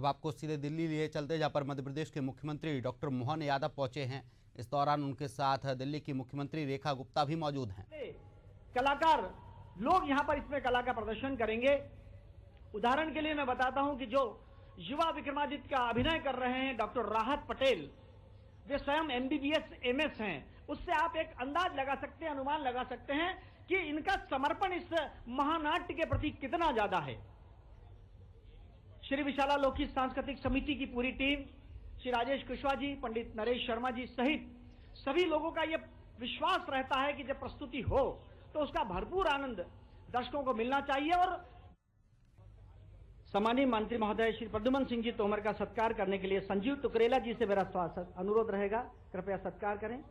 अब आपको सीधे दिल्ली लिए चलते, जहां पर मध्य प्रदेश के मुख्यमंत्री डॉक्टर मोहन यादव पहुंचे हैं। इस दौरान उनके साथ दिल्ली की मुख्यमंत्री रेखा गुप्ता भी मौजूद हैं। कलाकार लोग यहां पर इसमें कला का प्रदर्शन करेंगे। उदाहरण के लिए मैं बताता हूं कि जो युवा विक्रमादित्य का अभिनय कर रहे हैं डॉक्टर राहत पटेल, वे स्वयं MBBS MS हैं। उससे आप एक अंदाज लगा सकते हैं, अनुमान लगा सकते हैं कि इनका समर्पण इस महानाट्य के प्रति कितना ज्यादा है। श्री विशाला लोकहित सांस्कृतिक समिति की पूरी टीम, श्री राजेश कुशवाहा जी, पंडित नरेश शर्मा जी सहित सभी लोगों का यह विश्वास रहता है कि जब प्रस्तुति हो तो उसका भरपूर आनंद दर्शकों को मिलना चाहिए। और सम्मानीय मंत्री महोदय श्री प्रद्युमन सिंह जी तोमर का सत्कार करने के लिए संजीव टुकरेला जी से मेरा अनुरोध रहेगा, कृपया सत्कार करें।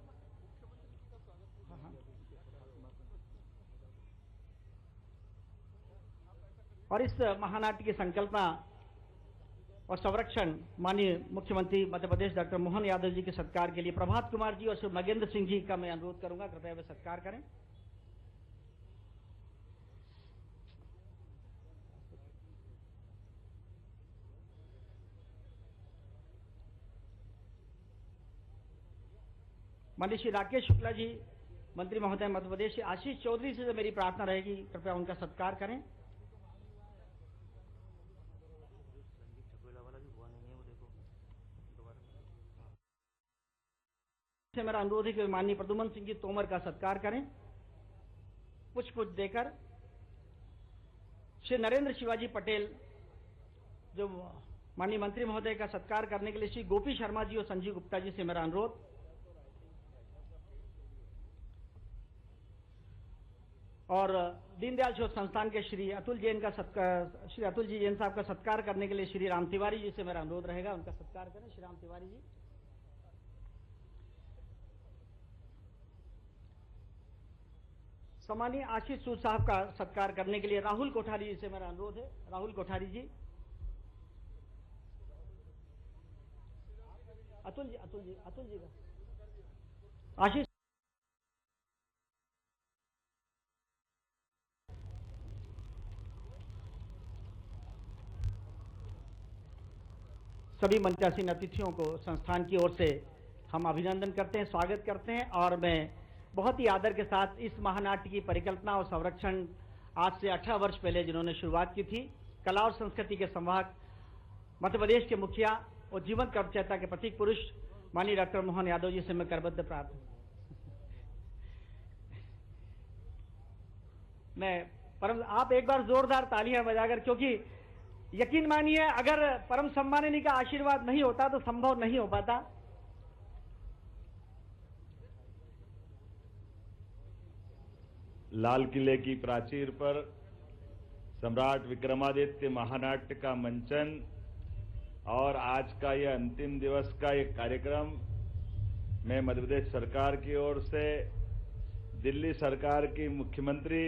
और इस महानाट्य की संकल्पना और संरक्षण माननीय मुख्यमंत्री मध्य प्रदेश डॉक्टर मोहन यादव जी के सत्कार के लिए प्रभात कुमार जी और श्री नगेंद्र सिंह जी का मैं अनुरोध करूंगा, कृपया वे सत्कार करें। माननीय श्री राकेश शुक्ला जी मंत्री महोदय मध्य प्रदेश, आशीष चौधरी से मेरी प्रार्थना रहेगी, कृपया उनका सत्कार करें। से मेरा अनुरोध है कि माननीय प्रद्युमन सिंह जी तोमर का सत्कार करें पुष्प देकर। श्री नरेंद्र शिवाजी पटेल जो माननीय मंत्री महोदय का सत्कार करने के लिए श्री गोपी शर्मा जी और संजीव गुप्ता जी से मेरा अनुरोध। और दीनदयाल शोध संस्थान के श्री अतुल जी जैन साहब का सत्कार करने के लिए श्री राम तिवारी जी से मेरा अनुरोध रहेगा, उनका सत्कार करें। श्री राम तिवारी जी। सम्मानीय आशीष सूद साहब का सत्कार करने के लिए राहुल कोठारी जी से मेरा अनुरोध है, राहुल कोठारी जी। अतुल जी का आशीष। सभी मंचासीन अतिथियों को संस्थान की ओर से हम अभिनंदन करते हैं, स्वागत करते हैं। और मैं बहुत ही आदर के साथ इस महानाट्य की परिकल्पना और संरक्षण आज से 18 वर्ष पहले जिन्होंने शुरुआत की थी, कला और संस्कृति के संवाहक मध्य प्रदेश के मुखिया और जीवन कर्मचेता के प्रतीक पुरुष माननीय डॉक्टर मोहन यादव जी से मैं करबद्ध प्रार्थना। मैं आप एक बार जोरदार तालियां बजाकर, क्योंकि यकीन मानिए अगर परम सम्माननीय का आशीर्वाद नहीं होता तो संभव नहीं हो पाता। लाल किले की प्राचीर पर सम्राट विक्रमादित्य महानाट्य का मंचन और आज का यह अंतिम दिवस का एक कार्यक्रम, मैं मध्य प्रदेश सरकार की ओर से दिल्ली सरकार की मुख्यमंत्री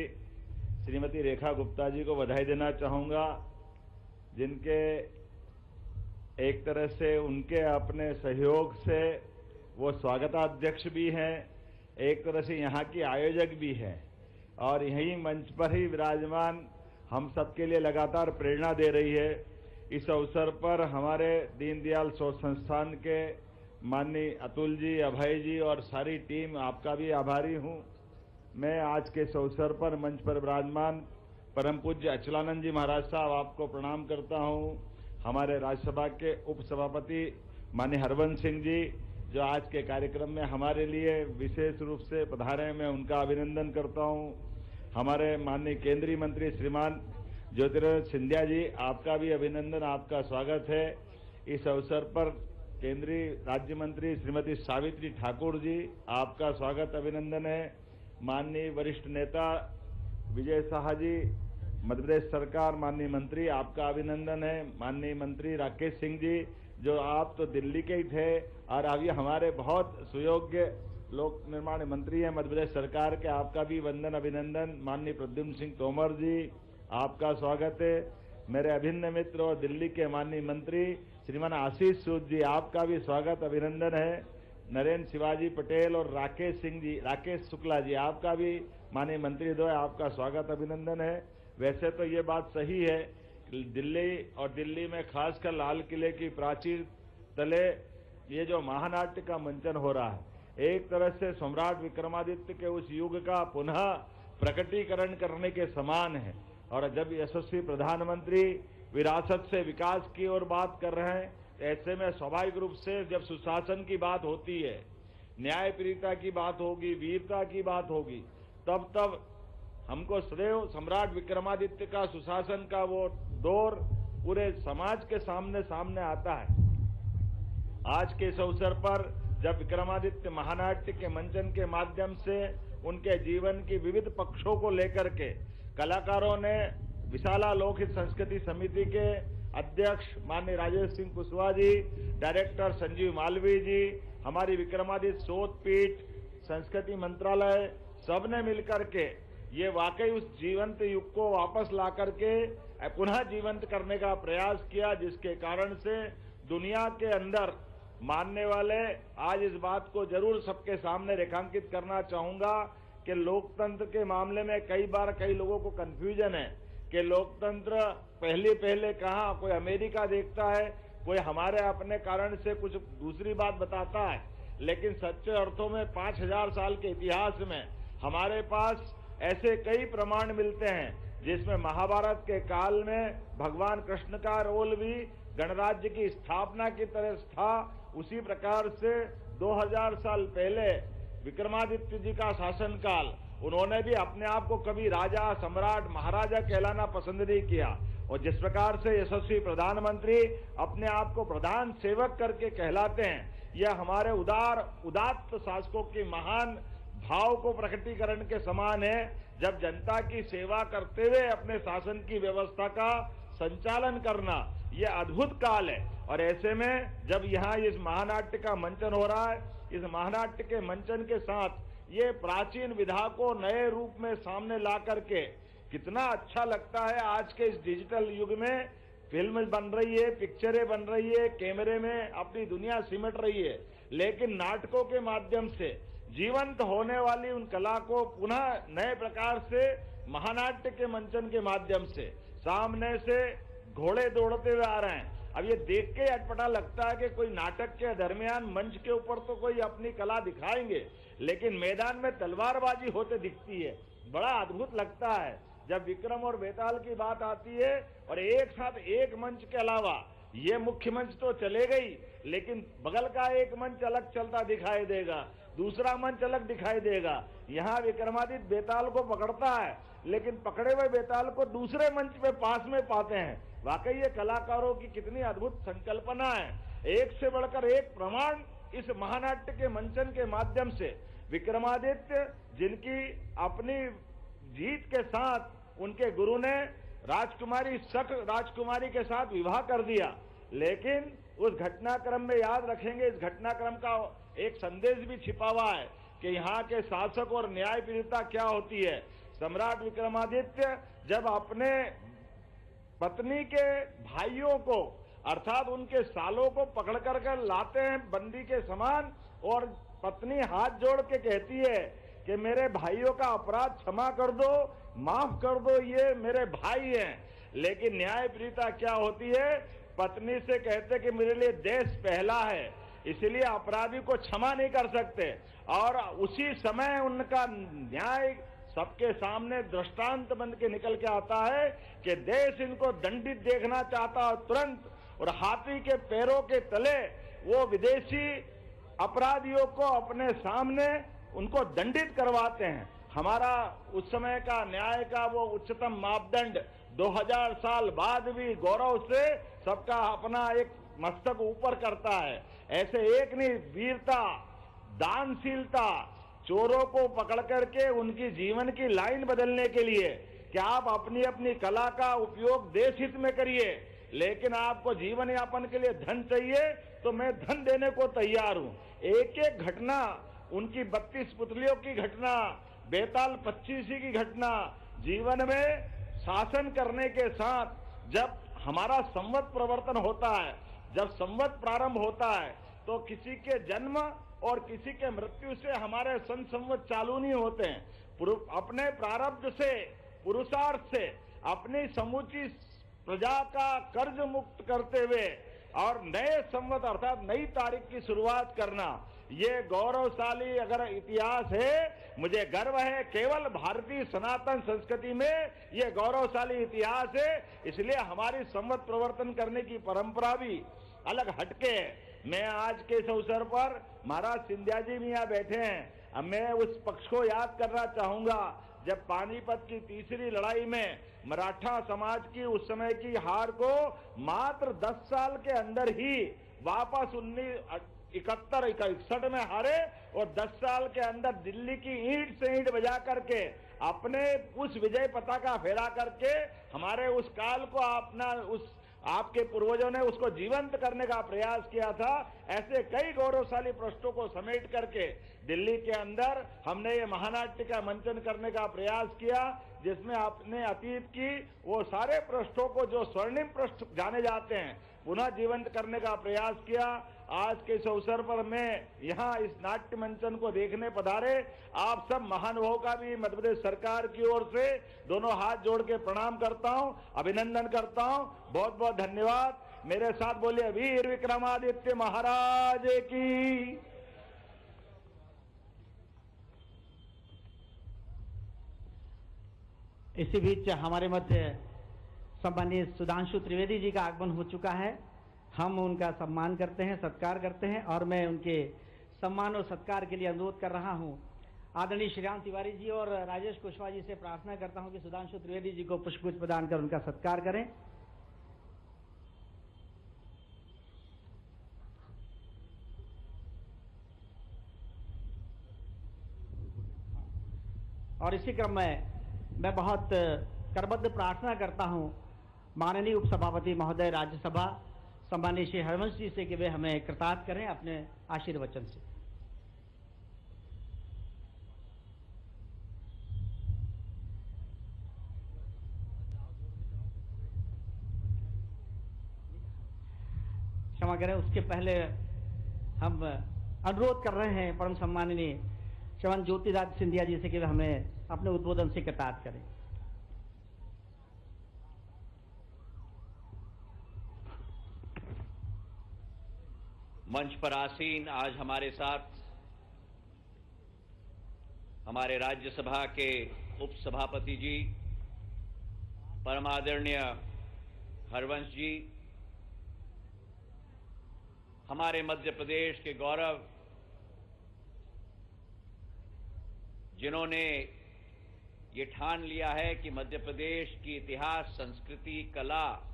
श्रीमती रेखा गुप्ता जी को बधाई देना चाहूंगा, जिनके एक तरह से उनके अपने सहयोग से वो स्वागताध्यक्ष भी हैं, एक तरह से यहाँ की आयोजक भी हैं और यही मंच पर ही विराजमान हम सबके लिए लगातार प्रेरणा दे रही है। इस अवसर पर हमारे दीनदयाल शोध संस्थान के माननीय अतुल जी, अभय जी और सारी टीम, आपका भी आभारी हूँ। मैं आज के इस अवसर पर मंच पर विराजमान परम पूज्य अचलानंद जी महाराज साहब आपको प्रणाम करता हूँ। हमारे राज्यसभा के उपसभापति माननीय हरवंश सिंह जी जो आज के कार्यक्रम में हमारे लिए विशेष रूप से पधारे, मैं उनका अभिनंदन करता हूँ। हमारे माननीय केंद्रीय मंत्री श्रीमान ज्योतिरादित्य सिंधिया जी, आपका भी अभिनंदन, आपका स्वागत है। इस अवसर पर केंद्रीय राज्य मंत्री श्रीमती सावित्री ठाकुर जी, आपका स्वागत अभिनंदन है। माननीय वरिष्ठ नेता विजय शाह जी, मध्य प्रदेश सरकार, माननीय मंत्री, आपका अभिनंदन है। माननीय मंत्री राकेश सिंह जी, जो आप तो दिल्ली के ही थे और अभी हमारे बहुत सुयोग्य लोक निर्माण मंत्री हैं मध्य प्रदेश सरकार के, आपका भी वंदन अभिनंदन। माननीय प्रद्युम्न सिंह तोमर जी, आपका स्वागत है। मेरे अभिन्न मित्र और दिल्ली के माननीय मंत्री श्रीमान आशीष सूद जी, आपका भी स्वागत अभिनंदन है। नरेंद्र शिवाजी पटेल और राकेश शुक्ला जी, आपका भी माननीय मंत्री द्वय, आपका स्वागत अभिनंदन है। वैसे तो ये बात सही है कि दिल्ली में खासकर लाल किले की प्राचीर तले ये जो महानाट्य का मंचन हो रहा है, एक तरह से सम्राट विक्रमादित्य के उस युग का पुनः प्रकटीकरण करने के समान है। और जब यशस्वी प्रधानमंत्री विरासत से विकास की ओर बात कर रहे हैं, तो ऐसे में स्वाभाविक रूप से जब सुशासन की बात होती है, न्यायप्रियता की बात होगी, वीरता की बात होगी, तब हमको सदैव सम्राट विक्रमादित्य का सुशासन का वो दौर पूरे समाज के सामने आता है। आज के इस अवसर पर जब विक्रमादित्य महानाट्य के मंचन के माध्यम से उनके जीवन की विविध पक्षों को लेकर के कलाकारों ने विशाला लोकहित संस्कृति समिति के अध्यक्ष माननीय राजेश सिंह कुशवाहा जी, डायरेक्टर संजीव मालवीय जी, हमारी विक्रमादित्य शोध पीठ, संस्कृति मंत्रालय, सबने मिलकर के ये वाकई उस जीवंत युग को वापस ला करके पुनः जीवंत करने का प्रयास किया, जिसके कारण से दुनिया के अंदर मानने वाले आज इस बात को जरूर सबके सामने रेखांकित करना चाहूंगा कि लोकतंत्र के मामले में कई बार कई लोगों को कंफ्यूजन है कि लोकतंत्र पहले कहाँ कोई अमेरिका देखता है, कोई हमारे अपने कारण से कुछ दूसरी बात बताता है, लेकिन सच्चे अर्थों में 5000 साल के इतिहास में हमारे पास ऐसे कई प्रमाण मिलते हैं जिसमें महाभारत के काल में भगवान कृष्ण का रोल भी गणराज्य की स्थापना की तरह था। उसी प्रकार से 2000 साल पहले विक्रमादित्य जी का शासनकाल, उन्होंने भी अपने आप को कभी राजा, सम्राट, महाराजा कहलाना पसंद नहीं किया। और जिस प्रकार से यशस्वी प्रधानमंत्री अपने आप को प्रधान सेवक करके कहलाते हैं, यह हमारे उदात्त शासकों की महान भाव को प्रकटीकरण के समान है। जब जनता की सेवा करते हुए अपने शासन की व्यवस्था का संचालन करना, यह अद्भुत काल है। और ऐसे में जब यहाँ इस महानाट्य का मंचन हो रहा है, इस महानाट्य के मंचन के साथ ये प्राचीन विधा को नए रूप में सामने ला करके कितना अच्छा लगता है। आज के इस डिजिटल युग में फिल्म बन रही है, पिक्चरें बन रही है, कैमरे में अपनी दुनिया सिमट रही है, लेकिन नाटकों के माध्यम से जीवंत होने वाली उन कला को पुनः नए प्रकार से महानाट्य के मंचन के माध्यम से सामने से घोड़े दौड़ते हुए आ रहे हैं। अब ये देख के अटपटा लगता है कि कोई नाटक के दरमियान मंच के ऊपर तो कोई अपनी कला दिखाएंगे, लेकिन मैदान में तलवारबाजी होते दिखती है। बड़ा अद्भुत लगता है जब विक्रम और बेताल की बात आती है और एक साथ एक मंच के अलावा ये मुख्य मंच तो चले गई, लेकिन बगल का एक मंच अलग चलता दिखाई देगा, दूसरा मंच अलग दिखाई देगा। यहाँ विक्रमादित्य बेताल को पकड़ता है, लेकिन पकड़े हुए बेताल को दूसरे मंच पे पास में पाते हैं। वाकई ये कलाकारों की कितनी अद्भुत संकल्पना है। एक से बढ़कर एक प्रमाण इस महानाट्य के मंचन के माध्यम से विक्रमादित्य, जिनकी अपनी जीत के साथ उनके गुरु ने राजकुमारी शक राजकुमारी के साथ विवाह कर दिया, लेकिन उस घटनाक्रम में याद रखेंगे, इस घटनाक्रम का एक संदेश भी छिपा हुआ है कि यहाँ के शासक और न्यायप्रियता क्या होती है। सम्राट विक्रमादित्य जब अपने पत्नी के भाइयों को अर्थात उनके सालों को पकड़ कर लाते हैं बंदी के समान, और पत्नी हाथ जोड़ के कहती है कि मेरे भाइयों का अपराध क्षमा कर दो, माफ कर दो, ये मेरे भाई हैं। लेकिन न्यायप्रियता क्या होती है, पत्नी से कहते कि मेरे लिए देश पहला है, इसलिए अपराधी को क्षमा नहीं कर सकते। और उसी समय उनका न्याय सबके सामने दृष्टांत बन के निकल के आता है कि देश इनको दंडित देखना चाहता है तुरंत, और हाथी के पैरों के तले वो विदेशी अपराधियों को अपने सामने उनको दंडित करवाते हैं। हमारा उस समय का न्याय का वो उच्चतम मापदंड 2000 साल बाद भी गौरव से सबका अपना एक मस्तक ऊपर करता है। ऐसे एक नहीं, वीरता, दानशीलता, चोरों को पकड़ करके उनकी जीवन की लाइन बदलने के लिए कि आप अपनी अपनी कला का उपयोग देश हित में करिए, लेकिन आपको जीवन यापन के लिए धन चाहिए तो मैं धन देने को तैयार हूं। एक एक घटना, उनकी 32 पुतलियों की घटना, बेताल 25 की घटना, जीवन में शासन करने के साथ जब हमारा संवत प्रवर्तन होता है, जब संवत प्रारंभ होता है, तो किसी के जन्म और किसी के मृत्यु से हमारे संवत चालू नहीं होते हैं। अपने प्रारब्ध से, पुरुषार्थ से, अपनी समूची प्रजा का कर्ज मुक्त करते हुए और नए संवत अर्थात नई तारीख की शुरुआत करना, ये गौरवशाली अगर इतिहास है, मुझे गर्व है केवल भारतीय सनातन संस्कृति में ये गौरवशाली इतिहास है। इसलिए हमारी संवत प्रवर्तन करने की परंपरा भी अलग हटके है। मैं आज के इस अवसर पर महाराज सिंधिया जी भी यहाँ बैठे हैं, अब मैं उस पक्ष को याद करना चाहूंगा जब पानीपत की तीसरी लड़ाई में मराठा समाज की उस समय की हार को मात्र 10 साल के अंदर ही वापस 1961 में हारे और 10 साल के अंदर दिल्ली की ईंट से ईंट बजा करके अपने उस विजय पताका फहरा करके हमारे उस काल को आपके पूर्वजों ने उसको जीवंत करने का प्रयास किया था। ऐसे कई गौरवशाली पृष्ठों को समेट करके दिल्ली के अंदर हमने ये महानाट्य का मंचन करने का प्रयास किया, जिसमें आपने अतीत की वो सारे पृष्ठों को जो स्वर्णिम पृष्ठ जाने जाते हैं पुनः जीवंत करने का प्रयास किया। आज के इस अवसर पर मैं यहाँ इस नाट्य मंचन को देखने पधारे आप सब महानुभावों का भी मध्य प्रदेश सरकार की ओर से दोनों हाथ जोड़ के प्रणाम करता हूँ, अभिनंदन करता हूँ। बहुत बहुत धन्यवाद। मेरे साथ बोलिए वीर विक्रमादित्य महाराज की। इसी बीच हमारे मध्य सम्मानीय सुधांशु त्रिवेदी जी का आगमन हो चुका है। हम उनका सम्मान करते हैं, सत्कार करते हैं और मैं उनके सम्मान और सत्कार के लिए अनुरोध कर रहा हूं आदरणीय श्रीराम तिवारी जी और राजेश कुशवाहा जी से प्रार्थना करता हूं कि सुधांशु त्रिवेदी जी को पुष्पगुच्छ प्रदान कर उनका सत्कार करें। और इसी क्रम में मैं बहुत करबद्ध प्रार्थना करता हूं माननीय उपसभापति महोदय राज्यसभा सम्मानीय श्री हरवंश जी से कि वे हमें कृतार्थ करें अपने आशीर्वचन से। क्षमा करें, उसके पहले हम अनुरोध कर रहे हैं परम सम्माननीय श्रीमान ज्योतिरादित्य सिंधिया जी से कि वे हमें अपने उद्बोधन से कृतार्थ करें। मंच पर आसीन आज हमारे साथ हमारे राज्यसभा के उपसभापति जी परमादरणीय हरवंश जी, हमारे मध्य प्रदेश के गौरव, जिन्होंने ये ठान लिया है कि मध्य प्रदेश की इतिहास, संस्कृति, कला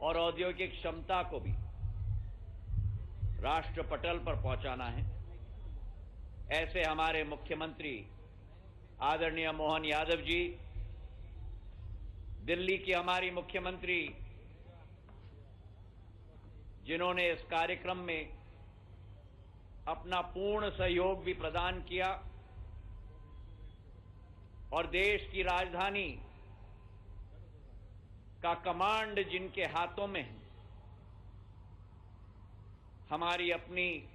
और औद्योगिक क्षमता को भी राष्ट्र पटल पर पहुंचाना है। ऐसे हमारे मुख्यमंत्री आदरणीय मोहन यादव जी, दिल्ली की हमारी मुख्यमंत्री, जिन्होंने इस कार्यक्रम में अपना पूर्ण सहयोग भी प्रदान किया और देश की राजधानी का कमांड जिनके हाथों में है, हमारी अपनी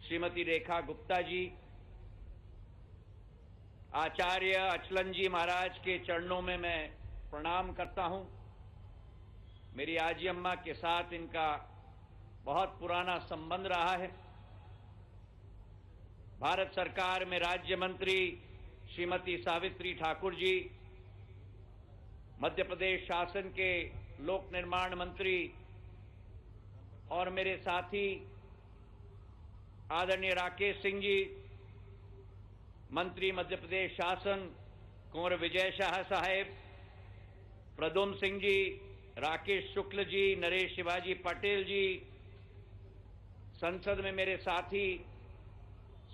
श्रीमती रेखा गुप्ता जी, आचार्य अचलन जी महाराज के चरणों में मैं प्रणाम करता हूं। मेरी आजी अम्मा के साथ इनका बहुत पुराना संबंध रहा है। भारत सरकार में राज्य मंत्री श्रीमती सावित्री ठाकुर जी, मध्य प्रदेश शासन के लोक निर्माण मंत्री और मेरे साथी आदरणीय राकेश सिंह जी, मंत्री मध्य प्रदेश शासन कुंवर विजय शाह साहेब, प्रद्युम्न सिंह जी, राकेश शुक्ल जी, नरेश शिवाजी पटेल जी, संसद में मेरे साथी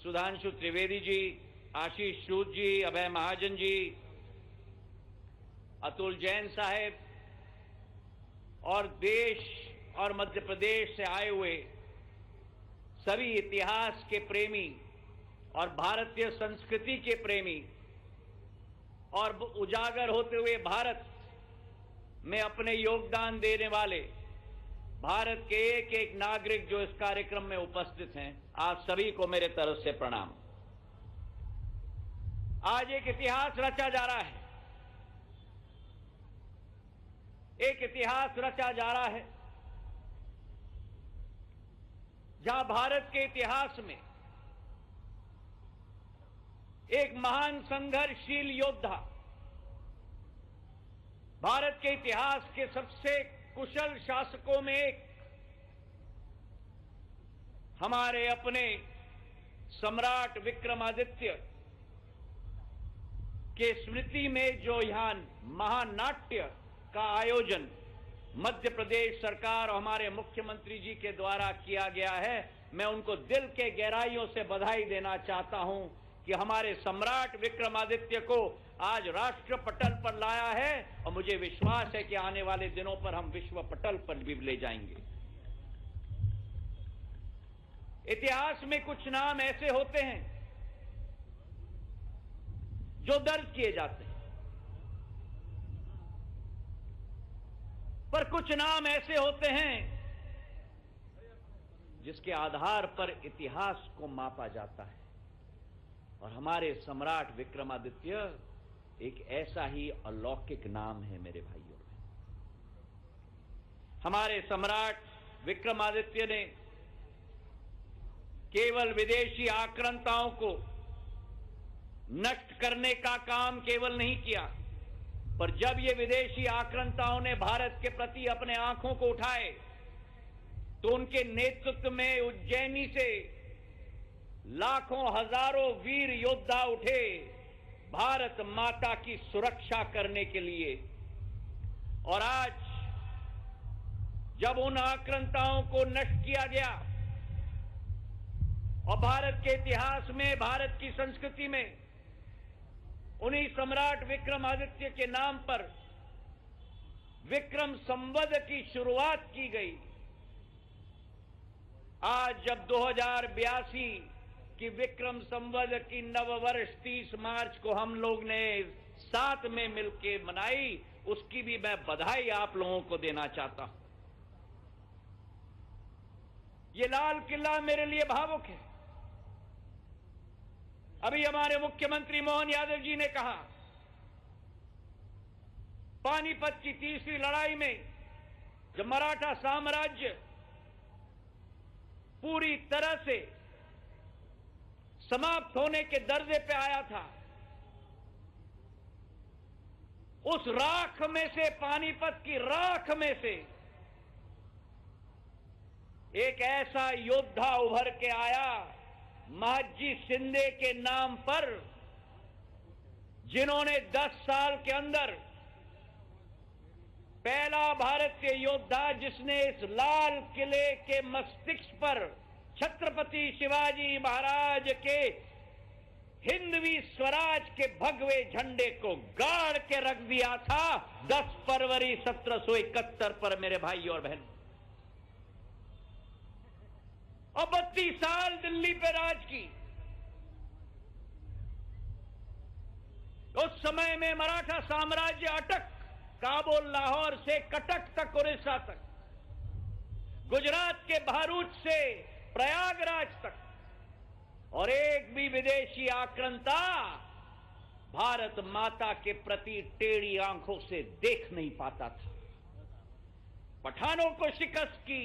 सुधांशु त्रिवेदी जी, आशीष सूद जी, अभय महाजन जी, अतुल जैन साहेब और देश और मध्य प्रदेश से आए हुए सभी इतिहास के प्रेमी और भारतीय संस्कृति के प्रेमी और उजागर होते हुए भारत में अपने योगदान देने वाले भारत के एक एक नागरिक जो इस कार्यक्रम में उपस्थित हैं, आप सभी को मेरे तरफ से प्रणाम। आज एक इतिहास रचा जा रहा है एक इतिहास रचा जा रहा है, जहां भारत के इतिहास में एक महान संघर्षशील योद्धा, भारत के इतिहास के सबसे कुशल शासकों में एक, हमारे अपने सम्राट विक्रमादित्य के स्मृति में जो यहां महानाट्य का आयोजन मध्य प्रदेश सरकार और हमारे मुख्यमंत्री जी के द्वारा किया गया है, मैं उनको दिल के गहराइयों से बधाई देना चाहता हूं कि हमारे सम्राट विक्रमादित्य को आज राष्ट्र पटल पर लाया है और मुझे विश्वास है कि आने वाले दिनों पर हम विश्व पटल पर भी ले जाएंगे। इतिहास में कुछ नाम ऐसे होते हैं जो दर्ज किए जाते हैं, पर कुछ नाम ऐसे होते हैं जिसके आधार पर इतिहास को मापा जाता है। और हमारे सम्राट विक्रमादित्य एक ऐसा ही अलौकिक नाम है मेरे भाइयों। हमारे सम्राट विक्रमादित्य ने केवल विदेशी आक्रांताओं को नष्ट करने का काम केवल नहीं किया, पर जब ये विदेशी आक्रांताओं ने भारत के प्रति अपने आंखों को उठाए तो उनके नेतृत्व में उज्जैनी से लाखों हजारों वीर योद्धा उठे भारत माता की सुरक्षा करने के लिए। और आज जब उन आक्रांताओं को नष्ट किया गया और भारत के इतिहास में, भारत की संस्कृति में उन्हीं सम्राट विक्रमादित्य के नाम पर विक्रम संवत की शुरुआत की गई। आज जब 2082 की विक्रम संवत की नववर्ष 30 मार्च को हम लोग ने साथ में मिलकर मनाई, उसकी भी मैं बधाई आप लोगों को देना चाहता हूं। ये लाल किला मेरे लिए भावुक है। अभी हमारे मुख्यमंत्री मोहन यादव जी ने कहा, पानीपत की तीसरी लड़ाई में जब मराठा साम्राज्य पूरी तरह से समाप्त होने के दर्जे पे आया था, उस राख में से, पानीपत की राख में से एक ऐसा योद्धा उभर के आया महाजी शिंदे के नाम पर, जिन्होंने 10 साल के अंदर पहला भारतीय योद्धा जिसने इस लाल किले के मस्तिष्क पर छत्रपति शिवाजी महाराज के हिंदवी स्वराज के भगवे झंडे को गाड़ के रख दिया था 10 फरवरी 1771 पर मेरे भाई और बहन। और 32 साल दिल्ली पे राज की। उस समय में मराठा साम्राज्य अटक, काबुल, लाहौर से कटक तक, उड़ीसा तक, गुजरात के भरूच से प्रयागराज तक, और एक भी विदेशी आक्रांता भारत माता के प्रति टेढ़ी आंखों से देख नहीं पाता था। पठानों को शिकस्त की,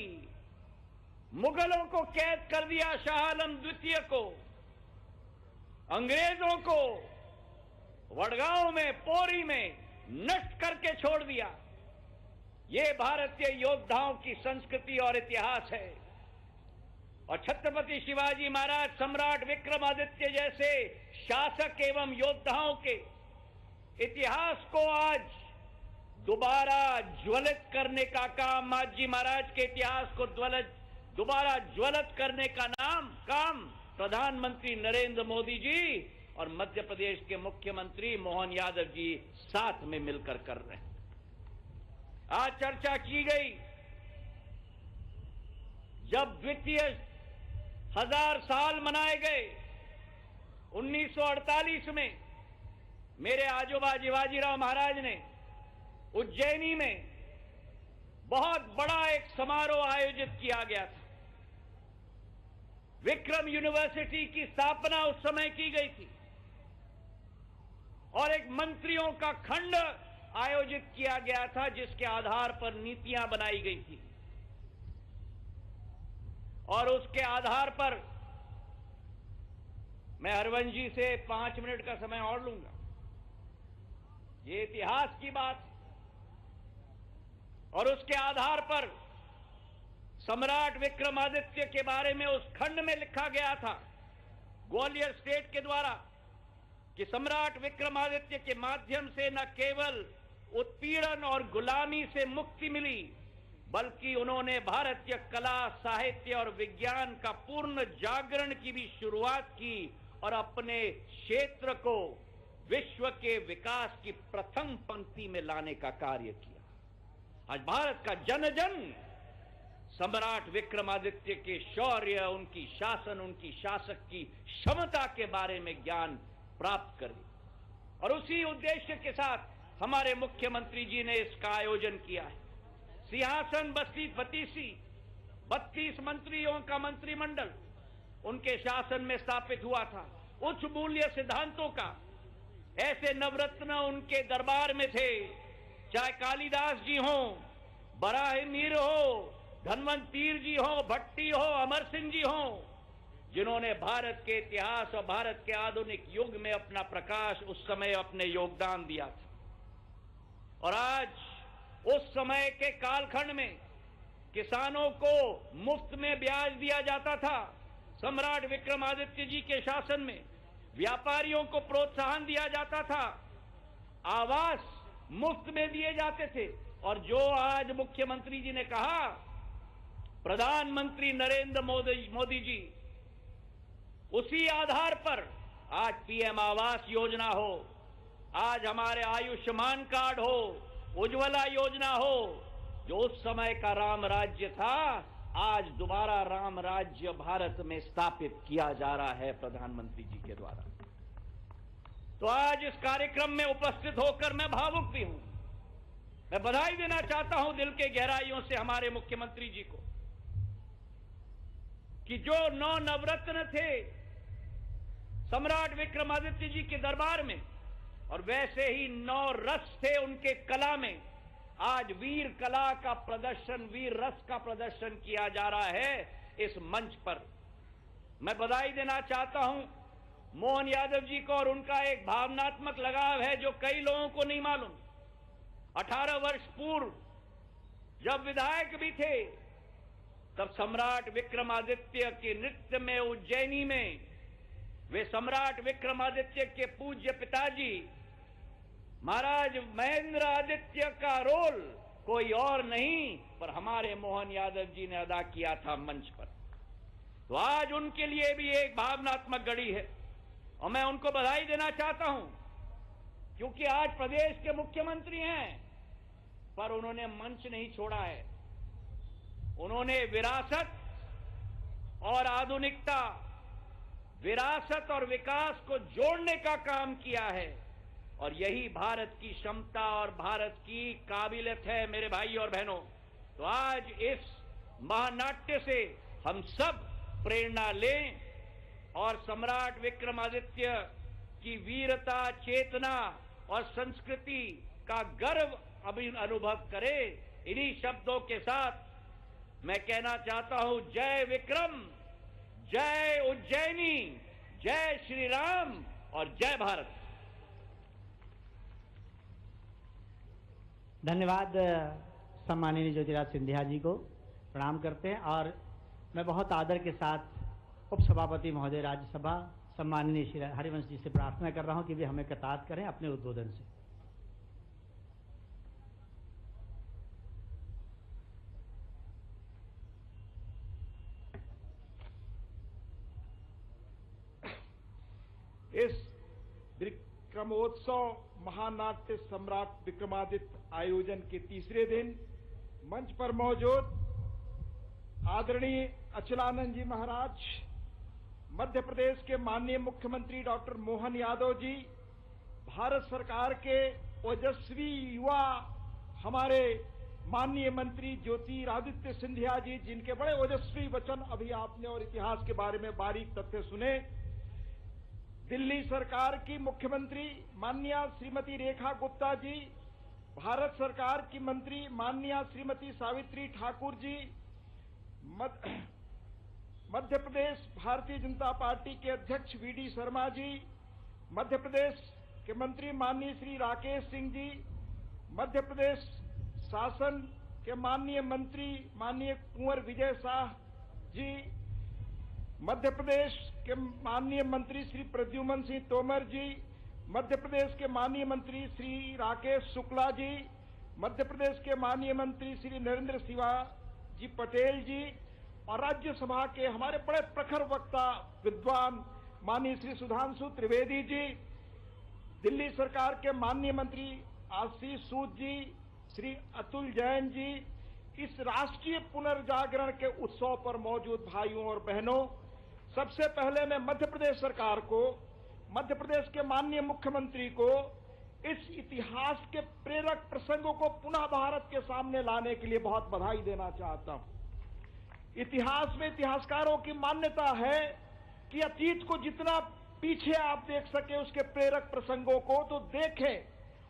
मुगलों को कैद कर दिया, शाह आलम द्वितीय को, अंग्रेजों को वडगांव में, पोरी में नष्ट करके छोड़ दिया। ये भारतीय योद्धाओं की संस्कृति और इतिहास है। और छत्रपति शिवाजी महाराज, सम्राट विक्रमादित्य जैसे शासक एवं योद्धाओं के इतिहास को आज दोबारा ज्वलित करने का काम, माजी महाराज के इतिहास को दोबारा ज्वलित करने का काम प्रधानमंत्री नरेंद्र मोदी जी और मध्य प्रदेश के मुख्यमंत्री मोहन यादव जी साथ में मिलकर कर रहे हैं। आज चर्चा की गई, जब द्वितीय 1000 साल मनाए गए 1948 में, मेरे आजोबा शिवाजीराव महाराज ने उज्जैनी में बहुत बड़ा एक समारोह आयोजित किया गया था। विक्रम यूनिवर्सिटी की स्थापना उस समय की गई थी और एक मंत्रियों का खंड आयोजित किया गया था, जिसके आधार पर नीतियां बनाई गई थी और उसके आधार पर मैं हरिवंश जी से 5 मिनट का समय और लूंगा। ये इतिहास की बात और उसके आधार पर सम्राट विक्रमादित्य के बारे में उस खंड में लिखा गया था ग्वालियर स्टेट के द्वारा कि सम्राट विक्रमादित्य के माध्यम से न केवल उत्पीड़न और गुलामी से मुक्ति मिली, बल्कि उन्होंने भारतीय कला, साहित्य और विज्ञान का पूर्ण जागरण की भी शुरुआत की और अपने क्षेत्र को विश्व के विकास की प्रथम पंक्ति में लाने का कार्य किया। आज भारत का जन जन सम्राट विक्रमादित्य के शौर्य, उनकी शासन, उनकी शासक की क्षमता के बारे में ज्ञान प्राप्त करे और उसी उद्देश्य के साथ हमारे मुख्यमंत्री जी ने इसका आयोजन किया है। सिंहासन बस्ती फतीसी 32 मंत्रियों का मंत्रिमंडल उनके शासन में स्थापित हुआ था। उच्च मूल्य सिद्धांतों का ऐसे नवरत्न उनके दरबार में थे, चाहे कालिदास जी हो, बराह मीर हो, धनवंतीर जी हो, भट्टी हो, अमर सिंह जी हो, जिन्होंने भारत के इतिहास और भारत के आधुनिक युग में अपना प्रकाश उस समय अपने योगदान दिया था। और आज उस समय के कालखंड में किसानों को मुफ्त में ब्याज दिया जाता था। सम्राट विक्रमादित्य जी के शासन में व्यापारियों को प्रोत्साहन दिया जाता था, आवास मुफ्त में दिए जाते थे। और जो आज मुख्यमंत्री जी ने कहा, प्रधानमंत्री नरेंद्र मोदी जी, उसी आधार पर आज पीएम आवास योजना हो, आज हमारे आयुष्मान कार्ड हो, उज्ज्वला योजना हो, जो उस समय का राम राज्य था, आज दोबारा राम राज्य भारत में स्थापित किया जा रहा है प्रधानमंत्री जी के द्वारा। तो आज इस कार्यक्रम में उपस्थित होकर मैं भावुक भी हूं। मैं बधाई देना चाहता हूं दिल के गहराइयों से हमारे मुख्यमंत्री जी को कि जो 9 नवरत्न थे सम्राट विक्रमादित्य जी के दरबार में, और वैसे ही 9 रस थे उनके कला में, आज वीर कला का प्रदर्शन, वीर रस का प्रदर्शन किया जा रहा है इस मंच पर। मैं बधाई देना चाहता हूं मोहन यादव जी को, और उनका एक भावनात्मक लगाव है जो कई लोगों को नहीं मालूम। 18 वर्ष पूर्व जब विधायक भी थे, तब सम्राट विक्रमादित्य के नृत्य में उज्जैनी में वे सम्राट विक्रमादित्य के पूज्य पिताजी महाराज महेंद्र आदित्य का रोल कोई और नहीं पर हमारे मोहन यादव जी ने अदा किया था मंच पर। तो आज उनके लिए भी एक भावनात्मक घड़ी है और मैं उनको बधाई देना चाहता हूं, क्योंकि आज प्रदेश के मुख्यमंत्री हैं पर उन्होंने मंच नहीं छोड़ा है। उन्होंने विरासत और आधुनिकता, विरासत और विकास को जोड़ने का काम किया है और यही भारत की क्षमता और भारत की काबिलियत है मेरे भाई और बहनों। तो आज इस महानाट्य से हम सब प्रेरणा लें और सम्राट विक्रमादित्य की वीरता, चेतना और संस्कृति का गर्व अनुभव करें। इन्हीं शब्दों के साथ मैं कहना चाहता हूं, जय विक्रम, जय उज्जैनी, जय श्री राम और जय भारत। धन्यवाद सम्माननीय ज्योतिराज सिंधिया जी को प्रणाम करते हैं। और मैं बहुत आदर के साथ उपसभापति महोदय राज्यसभा सम्माननीय श्री हरिवंश जी से प्रार्थना कर रहा हूं कि वे हमें कृतार्थ करें अपने उद्बोधन से। इस विक्रमोत्सव महानाट्य सम्राट विक्रमादित्य आयोजन के तीसरे दिन मंच पर मौजूद आदरणीय अचलानंद जी महाराज, मध्य प्रदेश के माननीय मुख्यमंत्री डॉक्टर मोहन यादव जी, भारत सरकार के ओजस्वी युवा हमारे माननीय मंत्री ज्योतिरादित्य सिंधिया जी, जिनके बड़े ओजस्वी वचन अभी आपने और इतिहास के बारे में बारीक तथ्य सुने, दिल्ली सरकार की मुख्यमंत्री माननीय श्रीमती रेखा गुप्ता जी, भारत सरकार की मंत्री माननीय श्रीमती सावित्री ठाकुर जी, मध्य प्रदेश भारतीय जनता पार्टी के अध्यक्ष वीडी शर्मा जी, मध्य प्रदेश के मंत्री माननीय श्री राकेश सिंह जी, मध्य प्रदेश शासन के माननीय मंत्री माननीय कुंवर विजय शाह जी, मध्य प्रदेश के माननीय मंत्री श्री प्रद्युमन सिंह तोमर जी, मध्य प्रदेश के माननीय मंत्री श्री राकेश शुक्ला जी, मध्य प्रदेश के माननीय मंत्री श्री नरेंद्र शिवाजी पटेल जी और राज्यसभा के हमारे बड़े प्रखर वक्ता विद्वान माननीय श्री सुधांशु त्रिवेदी जी, दिल्ली सरकार के माननीय मंत्री आशीष सूद जी, श्री अतुल जैन जी, इस राष्ट्रीय पुनर्जागरण के उत्सव पर मौजूद भाइयों और बहनों, सबसे पहले मैं मध्य प्रदेश सरकार को, मध्य प्रदेश के माननीय मुख्यमंत्री को इस इतिहास के प्रेरक प्रसंगों को पुनः भारत के सामने लाने के लिए बहुत बधाई देना चाहता हूं। इतिहास में इतिहासकारों की मान्यता है कि अतीत को जितना पीछे आप देख सके उसके प्रेरक प्रसंगों को तो देखें,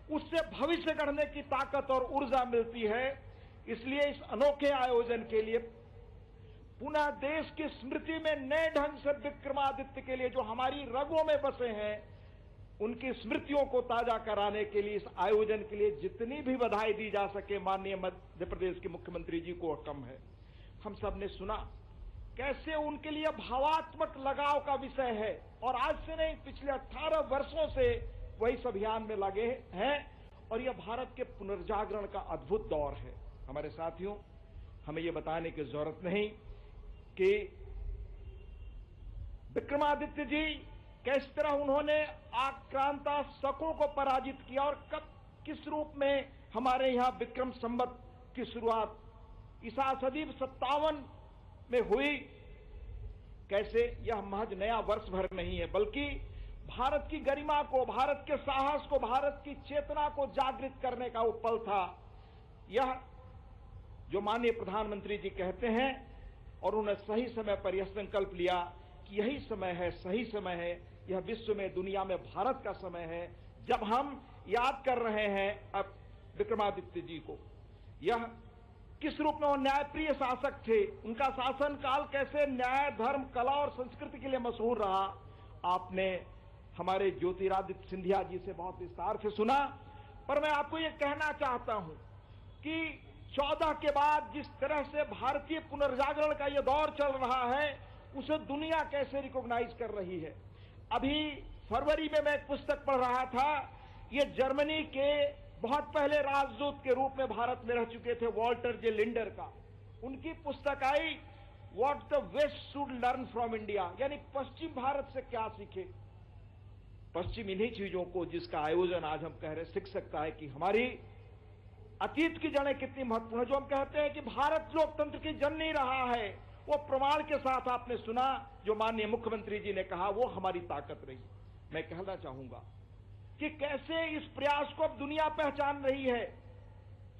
उससे भविष्य गढ़ने की ताकत और ऊर्जा मिलती है। इसलिए इस अनोखे आयोजन के लिए पुनः देश की स्मृति में नए ढंग से विक्रमादित्य के लिए जो हमारी रगों में बसे हैं उनकी स्मृतियों को ताजा कराने के लिए इस आयोजन के लिए जितनी भी बधाई दी जा सके माननीय मध्य प्रदेश के मुख्यमंत्री जी को कम है। हम सब ने सुना कैसे उनके लिए भावात्मक लगाव का विषय है और आज से नहीं पिछले 18 वर्षों से वही इस अभियान में लगे हैं और यह भारत के पुनर्जागरण का अद्भुत दौर है। हमारे साथियों, हमें यह बताने की जरूरत नहीं कि विक्रमादित्य जी किस तरह उन्होंने आक्रांता शकों को पराजित किया और कब किस रूप में हमारे यहां विक्रम संवत की शुरुआत ईसा सदी 57 में हुई। कैसे यह महज नया वर्ष भर नहीं है बल्कि भारत की गरिमा को, भारत के साहस को, भारत की चेतना को जागृत करने का वो पल था। यह जो माननीय प्रधानमंत्री जी कहते हैं और उन्होंने सही समय पर यह संकल्प लिया कि यही समय है, सही समय है, यह विश्व में, दुनिया में भारत का समय है जब हम याद कर रहे हैं अब विक्रमादित्य जी को। यह किस रूप में वो न्यायप्रिय शासक थे, उनका शासन काल कैसे न्याय, धर्म, कला और संस्कृति के लिए मशहूर रहा, आपने हमारे ज्योतिरादित्य सिंधिया जी से बहुत विस्तार से सुना। पर मैं आपको यह कहना चाहता हूं कि 14 के बाद जिस तरह से भारतीय पुनर्जागरण का यह दौर चल रहा है उसे दुनिया कैसे रिकॉग्नाइज कर रही है। अभी फरवरी में मैं एक पुस्तक पढ़ रहा था, ये जर्मनी के बहुत पहले राजदूत के रूप में भारत में रह चुके थे वॉल्टर जे लिंडर का, उनकी पुस्तक I what the west should learn from India, यानी पश्चिम भारत से क्या सीखे। पश्चिम इन्हीं चीजों को जिसका आयोजन आज हम कह रहे सीख सकता है कि हमारी अतीत की जड़ें कितनी महत्वपूर्ण है। जो हम कहते हैं कि भारत लोकतंत्र की जननी रहा है, वो प्रमाण के साथ आपने सुना जो माननीय मुख्यमंत्री जी ने कहा, वो हमारी ताकत रही। मैं कहना चाहूंगा कि कैसे इस प्रयास को अब दुनिया पहचान रही है।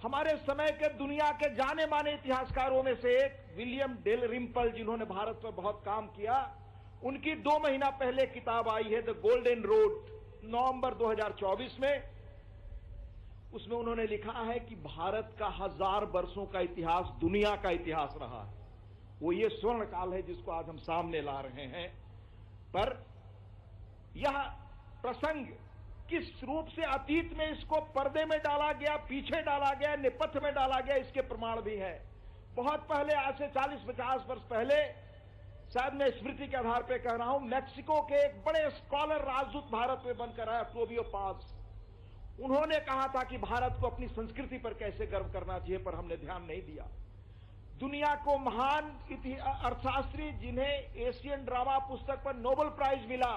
हमारे समय के दुनिया के जाने माने इतिहासकारों में से एक विलियम डेल रिम्पल, जिन्होंने भारत पर बहुत काम किया, उनकी 2 महीना पहले किताब आई है द गोल्डन रोड, नवंबर 2024 में। उसमें उन्होंने लिखा है कि भारत का 1000 वर्षों का इतिहास दुनिया का इतिहास रहा है। वो ये स्वर्ण काल है जिसको आज हम सामने ला रहे हैं। पर यह प्रसंग किस रूप से अतीत में इसको पर्दे में डाला गया, पीछे डाला गया, नेपथ्य में डाला गया, इसके प्रमाण भी है। बहुत पहले, आज से 40-50 वर्ष पहले, शायद मैं स्मृति के आधार पर कह रहा हूं, मैक्सिको के एक बड़े स्कॉलर राजदूत भारत में बनकर आया, टोबियो पास। उन्होंने कहा था कि भारत को अपनी संस्कृति पर कैसे गर्व करना चाहिए, पर हमने ध्यान नहीं दिया। दुनिया को महान अर्थशास्त्री जिन्हें एशियन ड्रामा पुस्तक पर नोबेल प्राइज मिला,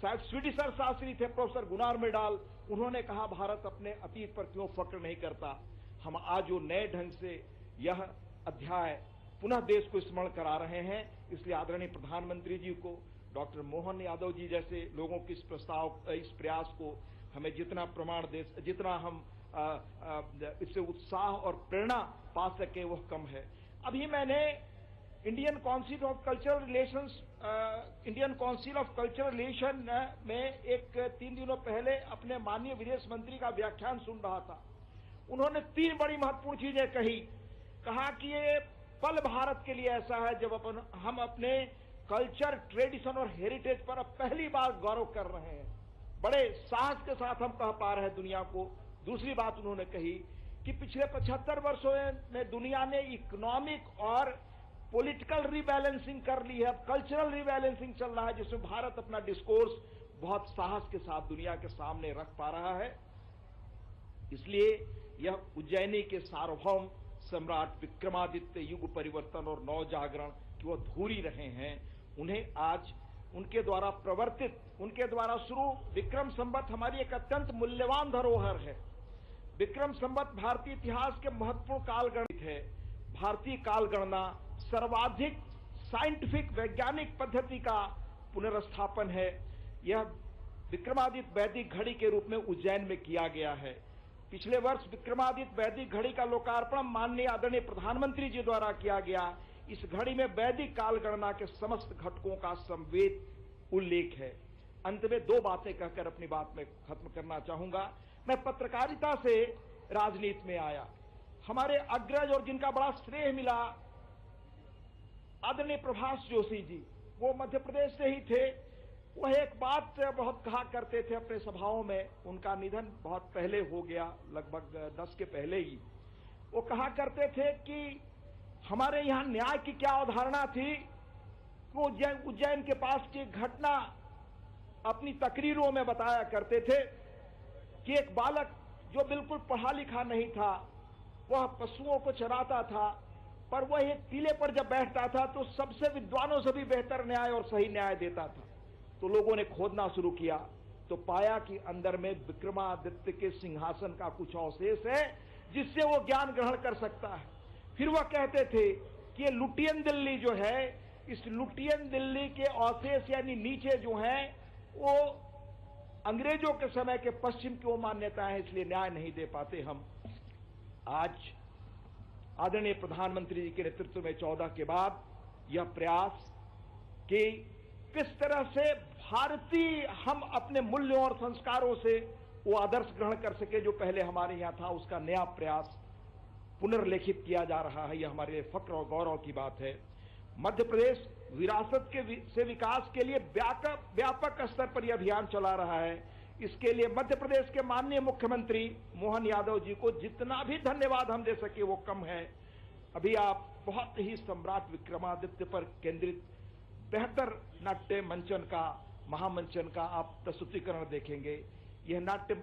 शायद स्वीडिश अर्थशास्त्री थे प्रोफेसर गुनार मेडाल, उन्होंने कहा भारत अपने अतीत पर क्यों फक्र नहीं करता। हम आज जो नए ढंग से यह अध्याय पुनः देश को स्मरण करा रहे हैं, इसलिए आदरणीय प्रधानमंत्री जी को, डॉक्टर मोहन यादव जी जैसे लोगों की इस प्रयास को हमें जितना प्रमाण दे, जितना हम इससे उत्साह और प्रेरणा पा सके वह कम है। अभी मैंने Indian council of cultural relation में एक 3 दिनों पहले अपने माननीय विदेश मंत्री का व्याख्यान सुन रहा था। उन्होंने 3 बड़ी महत्वपूर्ण चीजें कहा कि ये पल भारत के लिए ऐसा है जब हम अपने कल्चर, ट्रेडिशन और हेरिटेज पर अब पहली बार गौरव कर रहे हैं। बड़े साहस के साथ हम कह पा रहे हैं दुनिया को। दूसरी बात उन्होंने कही कि पिछले 75 वर्षों में दुनिया ने इकोनॉमिक और पॉलिटिकल रीबैलेंसिंग कर ली है। अब कल्चरल रीबैलेंसिंग चल रहा है, जिसमें भारत अपना डिस्कोर्स बहुत साहस के साथ दुनिया के सामने रख पा रहा है। इसलिए यह उज्जैनी के सार्वभौम सम्राट विक्रमादित्य युग परिवर्तन और नव जागरण की वो धूरी रहे हैं, उन्हें आज उनके द्वारा प्रवर्तित, उनके द्वारा शुरू विक्रम संवत हमारी एक अत्यंत मूल्यवान धरोहर है। विक्रम संवत भारतीय इतिहास के महत्वपूर्ण कालगणित है। भारतीय कालगणना सर्वाधिक साइंटिफिक वैज्ञानिक पद्धति का पुनर्स्थापन है। यह विक्रमादित्य वैदिक घड़ी के रूप में उज्जैन में किया गया है। पिछले वर्ष विक्रमादित्य वैदिक घड़ी का लोकार्पण माननीय आदरणीय प्रधानमंत्री जी द्वारा किया गया। इस घड़ी में वैदिक काल गणना के समस्त घटकों का संवेद उल्लेख है। अंत में 2 बातें कहकर अपनी बात में खत्म करना चाहूंगा। मैं पत्रकारिता से राजनीति में आया। हमारे अग्रज और जिनका बड़ा श्रेय मिला आदरणीय प्रभाष जोशी जी, वो मध्य प्रदेश से ही थे। वह एक बात बहुत कहा करते थे अपने सभाओं में, उनका निधन बहुत पहले हो गया, लगभग 10 के पहले ही। वो कहा करते थे कि हमारे यहाँ न्याय की क्या अवधारणा थी। वो उज्जैन के पास की घटना अपनी तकरीरों में बताया करते थे कि एक बालक जो बिल्कुल पढ़ा लिखा नहीं था, वह पशुओं को चराता था, पर वह एक टीले पर जब बैठता था तो सबसे विद्वानों से भी बेहतर न्याय और सही न्याय देता था। तो लोगों ने खोदना शुरू किया तो पाया कि अंदर में विक्रमादित्य के सिंहासन का कुछ अवशेष है जिससे वो ज्ञान ग्रहण कर सकता है। फिर वह कहते थे कि ये लुटियन दिल्ली जो है, इस लुटियन दिल्ली के अवशेष यानी नीचे जो हैं वो अंग्रेजों के समय के पश्चिम की वो मान्यताएं हैं, इसलिए न्याय नहीं दे पाते हम। आज आदरणीय प्रधानमंत्री जी के नेतृत्व में 14 के बाद यह प्रयास कि किस तरह से भारतीय हम अपने मूल्यों और संस्कारों से वो आदर्श ग्रहण कर सके जो पहले हमारे यहाँ था, उसका नया प्रयास पुनर्लेखित किया जा रहा है। यह हमारे लिए फक्र और गौरव की बात है। मध्य प्रदेश विरासत से विकास के लिए व्यापक स्तर पर यह अभियान चला रहा है। इसके लिए मध्य प्रदेश के माननीय मुख्यमंत्री मोहन यादव जी को जितना भी धन्यवाद हम दे सके वो कम है। अभी आप बहुत ही सम्राट विक्रमादित्य पर केंद्रित बेहतर नाट्य मंचन का, महामंचन का आप प्रस्तुतिकरण देखेंगे। यह नाट्य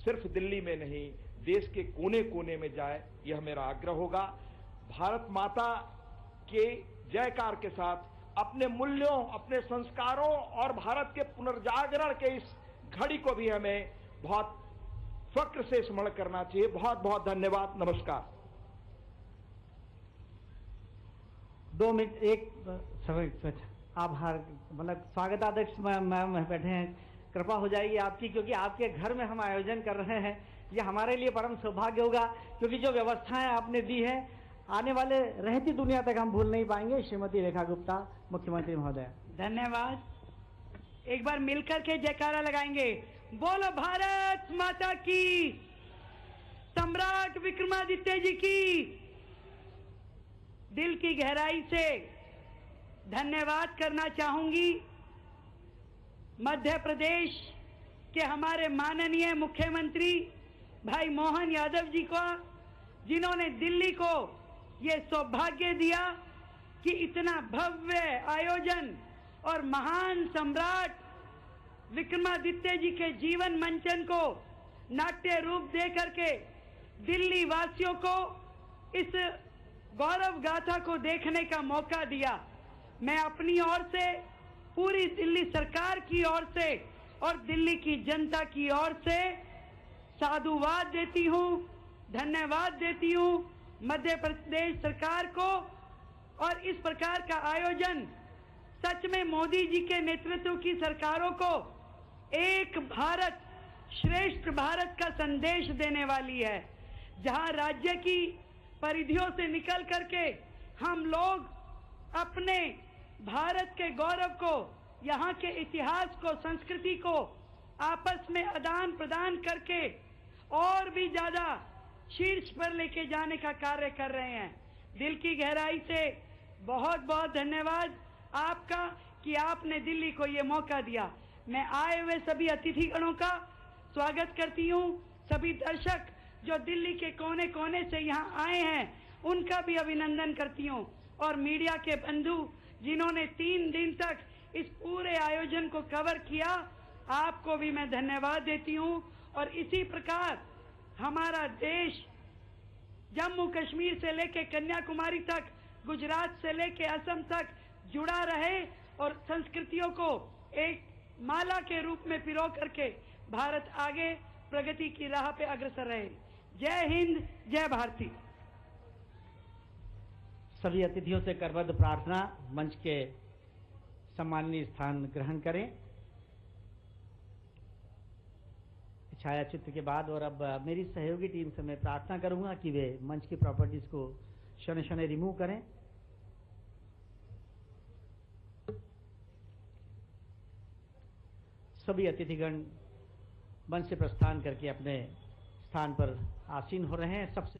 सिर्फ दिल्ली में नहीं, देश के कोने कोने में जाए, यह मेरा आग्रह होगा। भारत माता के जयकार के साथ अपने मूल्यों, अपने संस्कारों और भारत के पुनर्जागरण के इस घड़ी को भी हमें बहुत फक्र से स्मरण करना चाहिए। बहुत बहुत धन्यवाद। नमस्कार। 2 मिनट एक आभार, मतलब स्वागताध्यक्ष मैम बैठे हैं, कृपा हो जाएगी आपकी, क्योंकि आपके घर में हम आयोजन कर रहे हैं। ये हमारे लिए परम सौभाग्य होगा, क्योंकि जो व्यवस्थाएं आपने दी है आने वाले रहती दुनिया तक हम भूल नहीं पाएंगे। श्रीमती रेखा गुप्ता, मुख्यमंत्री महोदय। धन्यवाद। एक बार मिलकर के जयकारा लगाएंगे। बोलो भारत माता की, सम्राट विक्रमादित्य जी की। दिल की गहराई से धन्यवाद करना चाहूंगी मध्य प्रदेश के हमारे माननीय मुख्यमंत्री भाई मोहन यादव जी को, जिन्होंने दिल्ली को ये सौभाग्य दिया कि इतना भव्य आयोजन और महान सम्राट विक्रमादित्य जी के जीवन मंचन को नाट्य रूप दे करके दिल्ली वासियों को इस गौरव गाथा को देखने का मौका दिया। मैं अपनी ओर से, पूरी दिल्ली सरकार की ओर से और दिल्ली की जनता की ओर से साधुवाद देती हूँ, धन्यवाद देती हूँ मध्य प्रदेश सरकार को। और इस प्रकार का आयोजन सच में मोदी जी के नेतृत्व की सरकारों को एक भारत श्रेष्ठ भारत का संदेश देने वाली है, जहां राज्य की परिधियों से निकल करके हम लोग अपने भारत के गौरव को, यहाँ के इतिहास को, संस्कृति को आपस में आदान प्रदान करके और भी ज्यादा शीर्ष पर लेके जाने का कार्य कर रहे हैं। दिल की गहराई से बहुत बहुत धन्यवाद आपका कि आपने दिल्ली को ये मौका दिया। मैं आए हुए सभी अतिथिगणों का स्वागत करती हूँ। सभी दर्शक जो दिल्ली के कोने कोने से यहाँ आए हैं उनका भी अभिनंदन करती हूँ, और मीडिया के बंधु जिन्होंने 3 दिन तक इस पूरे आयोजन को कवर किया, आपको भी मैं धन्यवाद देती हूँ। और इसी प्रकार हमारा देश जम्मू कश्मीर से लेके कन्याकुमारी तक, गुजरात से लेके असम तक जुड़ा रहे और संस्कृतियों को एक माला के रूप में पिरो करके भारत आगे प्रगति की राह पे अग्रसर रहे। जय हिंद, जय भारती। सभी अतिथियों से करबद्ध प्रार्थना, मंच के सम्माननीय स्थान ग्रहण करें। छाया चित्र के बाद और अब मेरी सहयोगी टीम से मैं प्रार्थना करूंगा कि वे मंच की प्रॉपर्टीज को क्षण क्षण रिमूव करें। सभी अतिथिगण मंच से प्रस्थान करके अपने स्थान पर आसीन हो रहे हैं। सबसे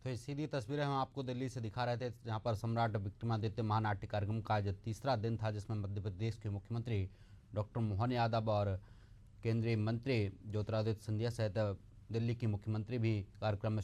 तो ये सीधी तस्वीरें हम आपको दिल्ली से दिखा रहे थे, जहां पर सम्राट विक्रमादित्य महानाट्य कार्यक्रम का आज तीसरा दिन था, जिसमें मध्य प्रदेश के मुख्यमंत्री डॉक्टर मोहन यादव और केंद्रीय मंत्री ज्योतिरादित्य सिंधिया सहित दिल्ली की मुख्यमंत्री भी कार्यक्रम में